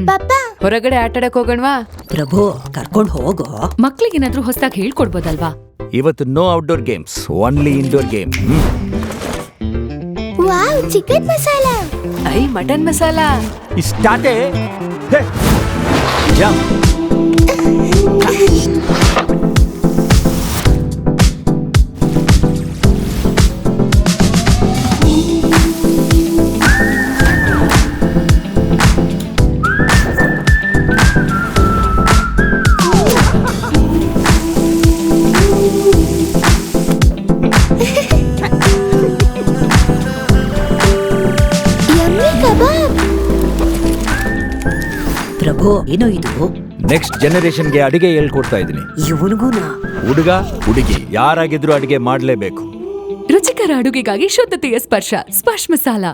ಪಾಪ ಹೊರಗಡೆ ಆಟಾಡಕ್ ಹೋಗೋಣವಾ? ಪ್ರಭು ಕರ್ಕೊಂಡ್ ಹೋಗೋ. ಮಕ್ಳಿಗೇನಾದ್ರೂ ಹೊಸದಾಗಿ ಹೇಳ್ಕೊಡ್ಬೋದಲ್ವಾ? ಇವತ್ತು no outdoor games, only indoor game. Wow, chicken masala. I mutton masala. ಸ್ಟಾರ್ಟೇ. ಜಂಪ್. ಪ್ರಭು ಏನೋ ಇದು? ನೆಕ್ಸ್ಟ್ ಜನರೇಷನ್ಗೆ ಅಡಿಗೆ ಹೇಳ್ಕೊಡ್ತಾ ಇದ್ದೀನಿ. ಇವನಿಗೂನಾ? ಹುಡುಗ ಹುಡುಗಿ ಯಾರಾಗಿದ್ರು ಅಡಿಗೆ ಮಾಡ್ಲೇಬೇಕು. ರುಚಿಕರ ಅಡುಗೆಗಾಗಿ ಶುದ್ಧತೆಯ ಸ್ಪರ್ಶ ಸ್ಪರ್ಶ ಮಸಾಲ.